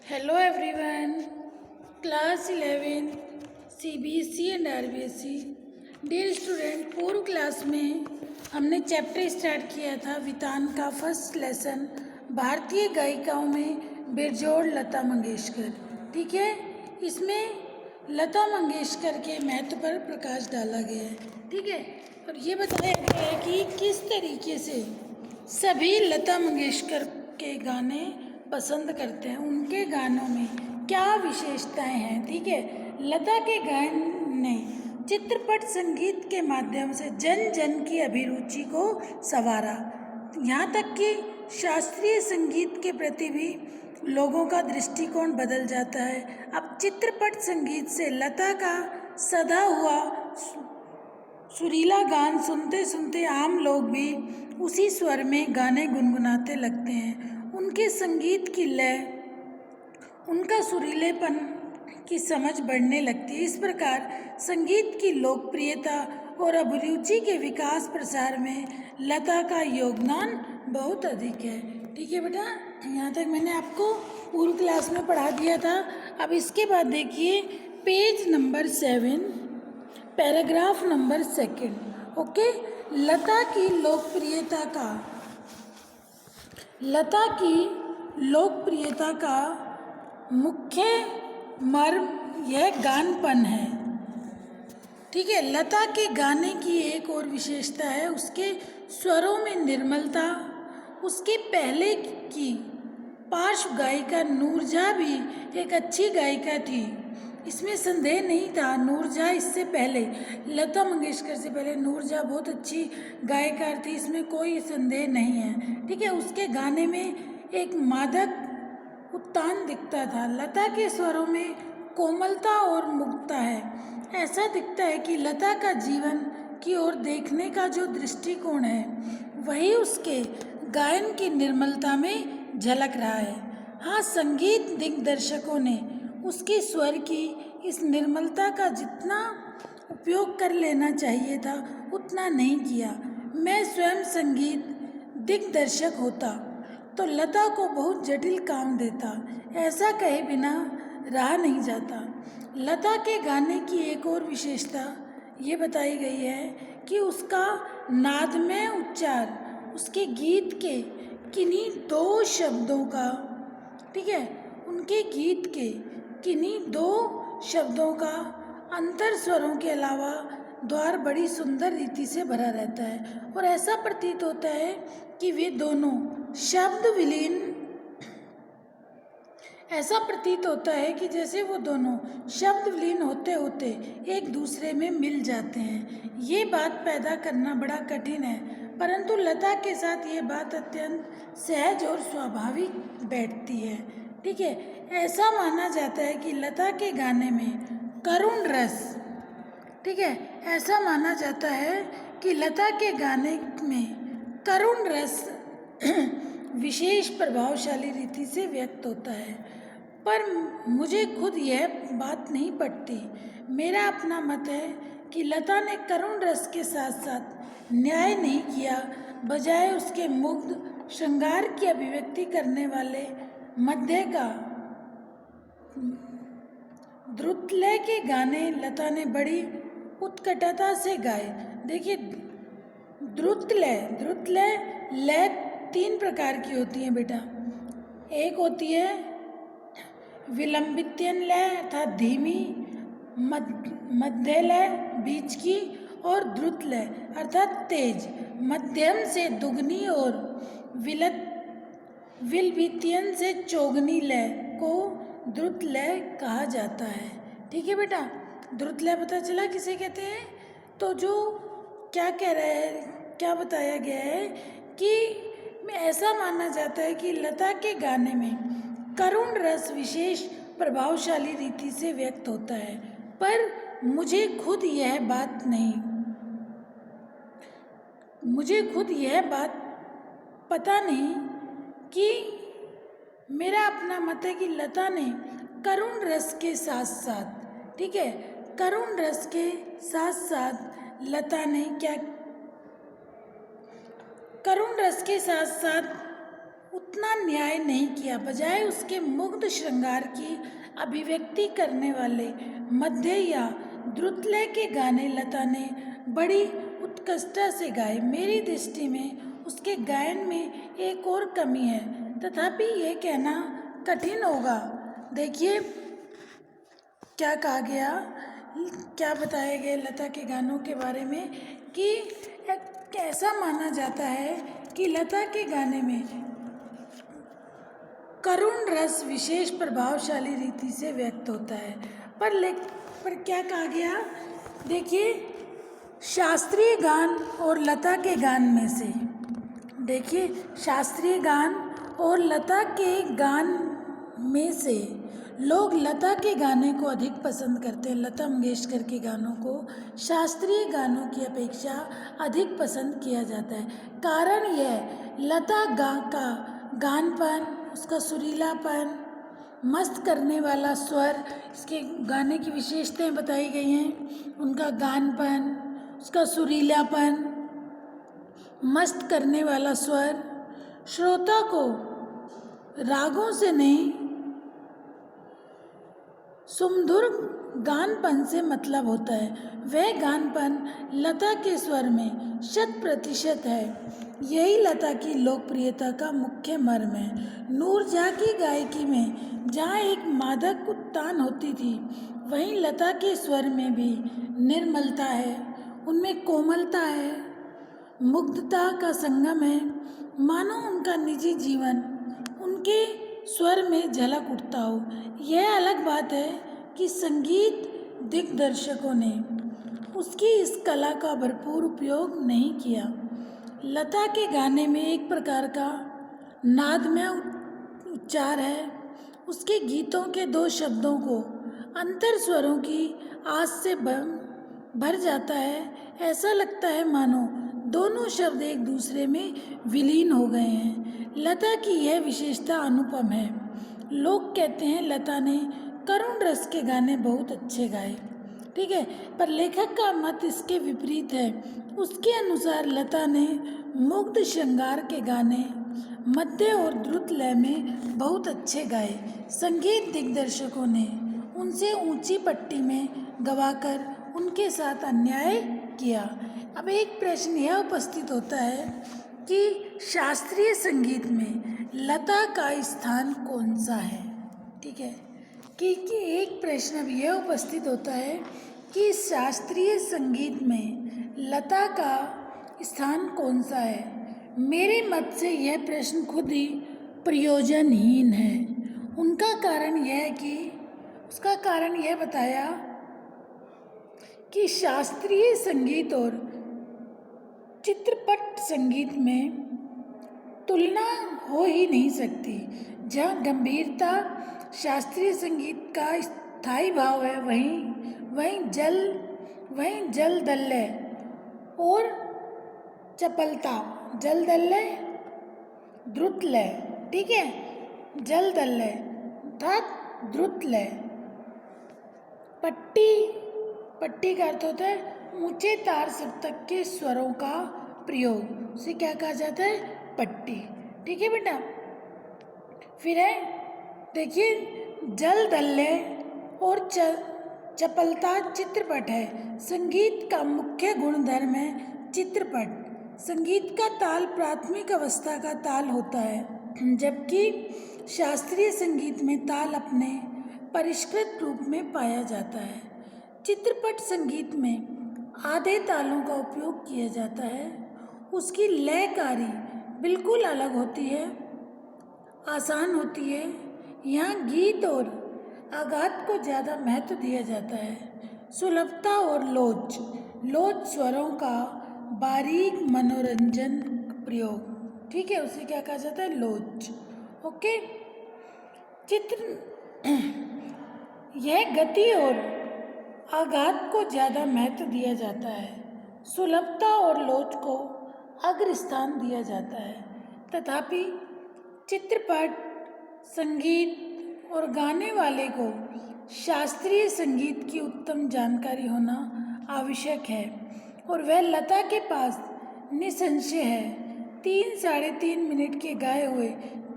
Hello everyone, class 11 CBSE and RBSE। Dear student, पूर्व class में हमने चैप्टर स्टार्ट किया था वितान का फर्स्ट लेसन भारतीय गायिकाओं में बेजोड़ लता मंगेशकर। ठीक है, इसमें लता मंगेशकर के महत्व पर प्रकाश डाला गया है। ठीक है, और ये बताया गया है कि किस तरीके से सभी लता मंगेशकर के गाने पसंद करते हैं, उनके गानों में क्या विशेषताएं हैं। ठीक है, लता के गायन ने चित्रपट संगीत के माध्यम से जन जन की अभिरुचि को संवारा, यहाँ तक कि शास्त्रीय संगीत के प्रति भी लोगों का दृष्टिकोण बदल जाता है। अब चित्रपट संगीत से लता का सधा हुआ सुरीला गान सुनते सुनते आम लोग भी उसी स्वर में गाने गुनगुनाते लगते हैं। उनके संगीत की लय, उनका सुरीलेपन की समझ बढ़ने लगती है। इस प्रकार संगीत की लोकप्रियता और अभिरुचि के विकास प्रसार में लता का योगदान बहुत अधिक है। ठीक है बेटा, यहाँ तक मैंने आपको पूर्व क्लास में पढ़ा दिया था। अब इसके बाद देखिए page number 7 paragraph number 2। Okay, Lata की लोकप्रियता का मुख्य मर्म यह गानपन है। ठीक है, लता के गाने की एक और विशेषता है उसके स्वरों में निर्मलता। उसके पहले की पार्श्व गायिका नूरजहाँ भी एक अच्छी गायिका थी, इसमें संदेह नहीं था। नूरजहाँ इससे पहले, लता मंगेशकर से पहले नूरजहाँ बहुत अच्छी गायिका थी, इसमें कोई संदेह नहीं है। ठीक है, उसके गाने में एक मादक उत्तान दिखता था। लता के स्वरों में कोमलता और मुग्धता है। ऐसा दिखता है कि लता का जीवन की ओर देखने का जो दृष्टिकोण है वही उसके गायन की निर्मलता में झलक रहा है। हाँ, संगीत दिग्दर्शकों ने उसके स्वर की इस निर्मलता का जितना उपयोग कर लेना चाहिए था उतना नहीं किया। मैं स्वयं संगीत दिग्दर्शक होता तो लता को बहुत जटिल काम देता, ऐसा कहे बिना रहा नहीं जाता। लता के गाने की एक और विशेषता ये बताई गई है कि उसका नादमय उच्चार उसके गीत के किन्हीं दो शब्दों का, ठीक है, उनके गीत के किन्हीं दो शब्दों का अंतर स्वरों के अलावा द्वार बड़ी सुंदर रीति से भरा रहता है और ऐसा प्रतीत होता है कि वे दोनों शब्द विलीन, ऐसा प्रतीत होता है कि जैसे वो दोनों शब्द विलीन होते होते एक दूसरे में मिल जाते हैं। ये बात पैदा करना बड़ा कठिन है, परंतु लता के साथ ये बात अत्यंत सहज और स्वाभाविक बैठती है। ठीक है, ऐसा माना जाता है कि लता के गाने में करुण रस, ठीक है, ऐसा माना जाता है कि लता के गाने में करुण रस विशेष प्रभावशाली रीति से व्यक्त होता है, पर मुझे खुद यह बात नहीं पटती। मेरा अपना मत है कि लता ने करुण रस के साथ साथ न्याय नहीं किया, बजाय उसके मुग्ध श्रृंगार की अभिव्यक्ति करने वाले मध्य का द्रुतलय के गाने लता ने बड़ी उत्कटता से गाए। देखिए, द्रुतलय लय 3 प्रकार की होती है बेटा। एक होती है विलंबित्यन लय अर्थात धीमी, मध्य लय बीच की, और द्रुत लय अर्थात तेज। मध्यम से दुगनी और विलंबित्यन से चौगनी लय को द्रुत लय कहा जाता है। ठीक है बेटा, द्रुत लय पता चला किसे कहते हैं। तो जो क्या कह रहा है, क्या बताया गया है कि ऐसा माना जाता है कि लता के गाने में करुण रस विशेष प्रभावशाली रीति से व्यक्त होता है, पर मुझे खुद यह बात पता नहीं कि मेरा अपना मत है कि लता ने करुण रस के साथ साथ, ठीक है, करुण रस के साथ साथ लता ने क्या, करुण रस के साथ साथ उतना न्याय नहीं किया। बजाय उसके मुग्ध श्रृंगार की अभिव्यक्ति करने वाले मध्य या द्रुतलय के गाने लता ने बड़ी उत्कृष्टता से गाए। मेरी दृष्टि में उसके गायन में एक और कमी है, तथापि यह कहना कठिन होगा। देखिए क्या कहा गया, क्या बताया गया लता के गानों के बारे में कि ऐसा माना जाता है कि लता के गाने में करुण रस विशेष प्रभावशाली रीति से व्यक्त होता है। पर क्या कहा गया, देखिए शास्त्रीय गान और लता के गान में से, देखिए शास्त्रीय गान और लता के गान में से लोग लता के गाने को अधिक पसंद करते हैं। लता मंगेशकर के गानों को शास्त्रीय गानों की अपेक्षा अधिक पसंद किया जाता है। कारण यह लता का गानपन, उसका सुरीलापन, मस्त करने वाला स्वर, इसके गाने की विशेषताएं बताई गई हैं। उनका गानपन, उसका सुरीलापन, मस्त करने वाला स्वर श्रोता को रागों से नहीं सुमधुर गानपन से मतलब होता है। वह गानपन लता के स्वर में 100% है। यही लता की लोकप्रियता का मुख्य मर्म है। नूरजहाँ की गायकी में जहाँ एक मादक उत्तान होती थी, वहीं लता के स्वर में भी निर्मलता है, उनमें कोमलता है, मुग्धता का संगम है। मानो उनका निजी जीवन उनके स्वर में झलक उठता हो। यह अलग बात है कि संगीत दिग्दर्शकों ने उसकी इस कला का भरपूर उपयोग नहीं किया। लता के गाने में एक प्रकार का नादमय उच्चार है। उसके गीतों के 2 शब्दों को अंतर स्वरों की आस से भर जाता है। ऐसा लगता है मानो दोनों शब्द एक दूसरे में विलीन हो गए हैं। लता की यह विशेषता अनुपम है। लोग कहते हैं लता ने करुण रस के गाने बहुत अच्छे गाए, ठीक है, पर लेखक का मत इसके विपरीत है। उसके अनुसार लता ने मुग्ध श्रृंगार के गाने मध्य और द्रुत लय में बहुत अच्छे गाए। संगीत दिग्दर्शकों ने उनसे ऊंची पट्टी में गवाकर उनके साथ अन्याय किया। अब एक प्रश्न यह उपस्थित होता है कि शास्त्रीय संगीत में लता का स्थान कौन सा है, ठीक है, कि एक प्रश्न अब यह उपस्थित होता है कि शास्त्रीय संगीत में लता का स्थान कौन सा है। मेरे मत से यह प्रश्न खुद ही प्रयोजनहीन है। उसका कारण यह बताया कि शास्त्रीय संगीत और चित्रपट संगीत में तुलना हो ही नहीं सकती। जहाँ गंभीरता शास्त्रीय संगीत का स्थायी भाव है, वहीं जल दल्लय और चपलता, जल दल्लय द्रुत लय, ठीक है, जल दल्लय अर्थात द्रुत लय। पट्टी का अर्थ होता है ऊंचे तार सप्तक के स्वरों का प्रयोग, उसे क्या कहा जाता है, पट्टी, ठीक है बेटा। फिर है देखिए जल दल्लय और चपलता चित्रपट है। संगीत का मुख्य गुणधर्म है चित्रपट। संगीत का ताल प्राथमिक अवस्था का ताल होता है, जबकि शास्त्रीय संगीत में ताल अपने परिष्कृत रूप में पाया जाता है। चित्रपट संगीत में आधे तालों का उपयोग किया जाता है। उसकी लयकारी बिल्कुल अलग होती है, आसान होती है। यहाँ गीत और आघात को ज़्यादा महत्व दिया जाता है। सुलभता और लोच स्वरों का बारीक मनोरंजन प्रयोग, ठीक है, उसे क्या कहा जाता है, लोच, ओके। यह गति और आघात को ज़्यादा महत्व दिया जाता है। सुलभता और लोच को अग्रस्थान दिया जाता है। तथापि चित्रपट संगीत और गाने वाले को शास्त्रीय संगीत की उत्तम जानकारी होना आवश्यक है, और वह लता के पास निसंशय है। 3 साढ़े 3 मिनट के गाए हुए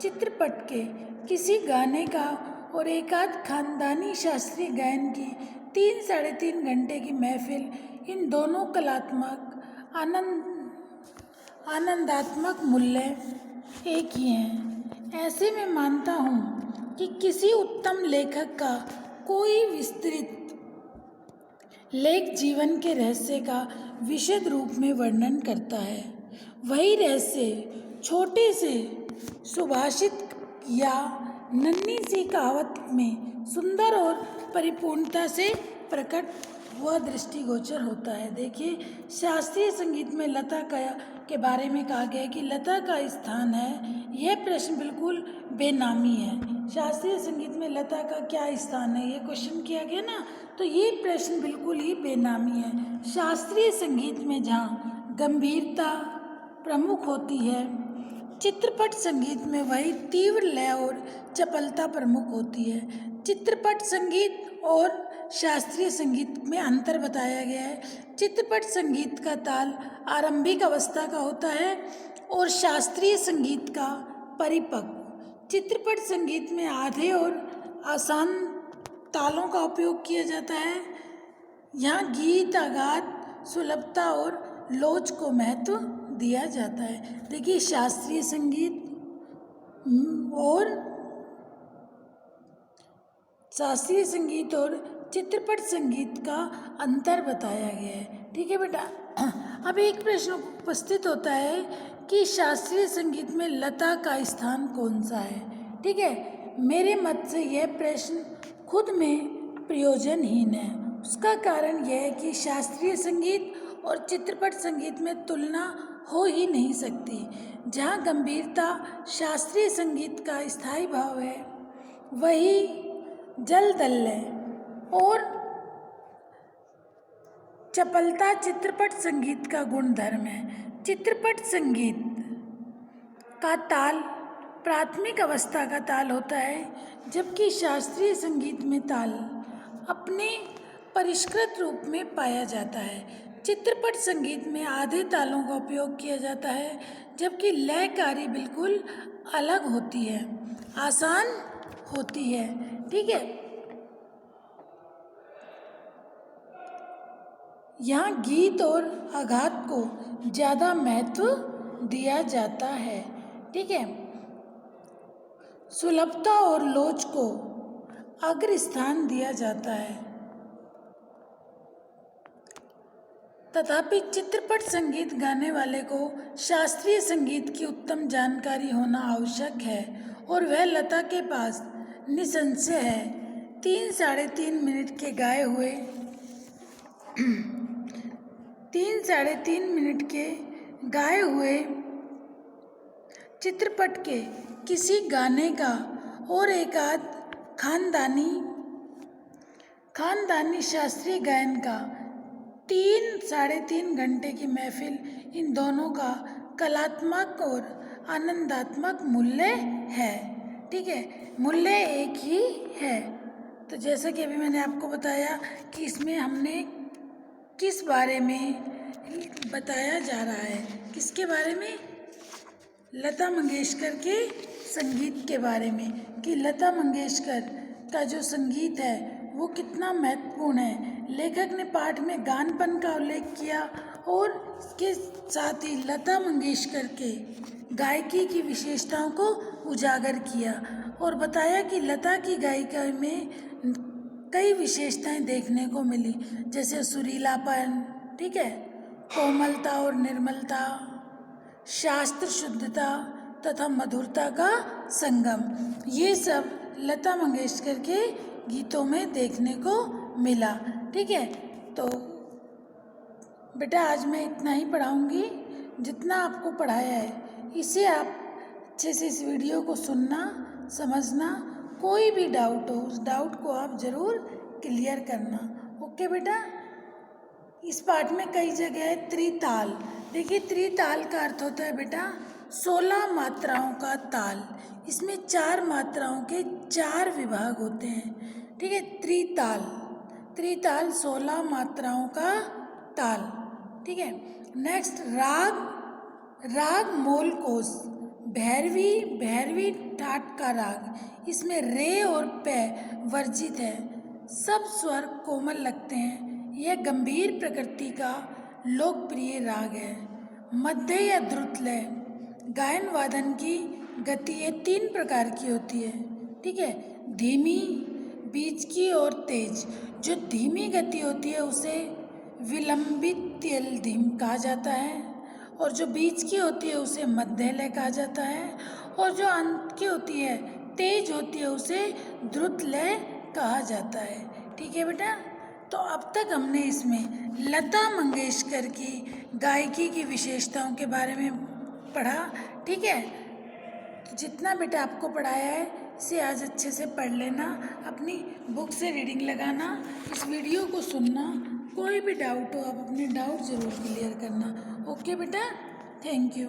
चित्रपट के किसी गाने का और एक आध खानदानी शास्त्रीय गायन की 3-3.5 घंटे की महफिल, इन दोनों कलात्मक आनंदात्मक मूल्य एक ही हैं। ऐसे में मानता हूँ कि किसी उत्तम लेखक का कोई विस्तृत लेख जीवन के रहस्य का विशद रूप में वर्णन करता है। वही रहस्य छोटे से सुभाषित या नन्ही सी कहावत में सुंदर और परिपूर्णता से प्रकट व दृष्टिगोचर होता है। देखिए, शास्त्रीय संगीत में लता के बारे में कहा गया है कि लता का स्थान है, यह प्रश्न बिल्कुल बेनामी है। शास्त्रीय संगीत में लता का क्या स्थान है, ये क्वेश्चन किया गया ना, तो ये प्रश्न बिल्कुल ही बेनामी है। शास्त्रीय संगीत में जहाँ गंभीरता प्रमुख होती है, चित्रपट संगीत में वही तीव्र लय और चपलता प्रमुख होती है। चित्रपट संगीत और शास्त्रीय संगीत में अंतर बताया गया है। चित्रपट संगीत का ताल आरंभिक अवस्था का होता है और शास्त्रीय संगीत का परिपक्व। चित्रपट संगीत में आधे और आसान तालों का उपयोग किया जाता है। यहाँ गीत, आघात, सुलभता और लोच को महत्व दिया जाता है। देखिए, शास्त्रीय संगीत और चित्रपट संगीत का अंतर बताया गया है। ठीक है बेटा। अब एक प्रश्न उपस्थित होता है कि शास्त्रीय संगीत में लता का स्थान कौन सा है। ठीक है, मेरे मत से यह प्रश्न खुद में प्रयोजनहीन है। उसका कारण यह है कि शास्त्रीय संगीत और चित्रपट संगीत में तुलना हो ही नहीं सकती। जहाँ गंभीरता शास्त्रीय संगीत का स्थायी भाव है, वही जलदल्य और चपलता चित्रपट संगीत का गुणधर्म है। चित्रपट संगीत का ताल प्राथमिक अवस्था का ताल होता है, जबकि शास्त्रीय संगीत में ताल अपने परिष्कृत रूप में पाया जाता है। चित्रपट संगीत में आधे तालों का उपयोग किया जाता है, जबकि लयकारी बिल्कुल अलग होती है, आसान होती है। ठीक है, यहाँ गीत और आघात को ज़्यादा महत्व दिया जाता है। ठीक है, सुलभता और लोच को अग्र स्थान दिया जाता है। तथापि चित्रपट संगीत गाने वाले को शास्त्रीय संगीत की उत्तम जानकारी होना आवश्यक है, और वह लता के पास निसंशय है। 3-3.5 मिनट के गाए हुए 3-3.5 मिनट के गाए हुए चित्रपट के किसी गाने का और एक आध खानदानी शास्त्रीय गायन का 3-3.5 घंटे की महफिल, इन दोनों का कलात्मक और आनंदात्मक मूल्य है। ठीक है, मूल्य एक ही है। तो जैसा कि अभी मैंने आपको बताया कि इसमें हमने किस बारे में बताया जा रहा है, किसके बारे में, लता मंगेशकर के संगीत के बारे में, कि लता मंगेशकर का जो संगीत है वो कितना महत्वपूर्ण है। लेखक ने पाठ में गानपन का उल्लेख किया और इसके साथ ही लता मंगेशकर के गायकी की विशेषताओं को उजागर किया और बताया कि लता की गायिका में कई विशेषताएं देखने को मिली, जैसे सुरीलापन, ठीक है, कोमलता और निर्मलता, शास्त्र शुद्धता तथा मधुरता का संगम, ये सब लता मंगेशकर के गीतों में देखने को मिला। ठीक है, तो बेटा आज मैं इतना ही पढ़ाऊँगी, जितना आपको पढ़ाया है इसे आप अच्छे से इस वीडियो को सुनना, समझना, कोई भी डाउट हो उस डाउट को आप ज़रूर क्लियर करना। ओके बेटा। इस पाठ में कई जगह है त्रिताल। देखिए, त्रिताल का अर्थ होता है बेटा 16 मात्राओं का ताल। इसमें 4 मात्राओं के 4 विभाग होते हैं। ठीक है, त्रिताल 16 मात्राओं का ताल। ठीक है, नेक्स्ट राग मोल कोश भैरवी भैरवी ठाट का राग, इसमें रे और पे वर्जित है, सब स्वर कोमल लगते हैं। यह गंभीर प्रकृति का लोकप्रिय राग है। मध्य या द्रुत लय, गायन वादन की गति ये 3 प्रकार की होती है, ठीक है। धीमी, बीच की और तेज। जो धीमी गति होती है उसे विलंबित तेल धीम कहा जाता है, और जो बीच की होती है उसे मध्य लय कहा जाता है, और जो अंत की होती है तेज होती है उसे द्रुत लय कहा जाता है, ठीक है बेटा। तो अब तक हमने इसमें लता मंगेशकर की गायकी की विशेषताओं के बारे में पढ़ा, ठीक है। तो जितना बेटा आपको पढ़ाया है इसे आज अच्छे से पढ़ लेना, अपनी बुक से रीडिंग लगाना, इस वीडियो को सुनना, कोई भी डाउट हो आप अपने डाउट ज़रूर क्लियर करना। ओके बेटा, थैंक यू।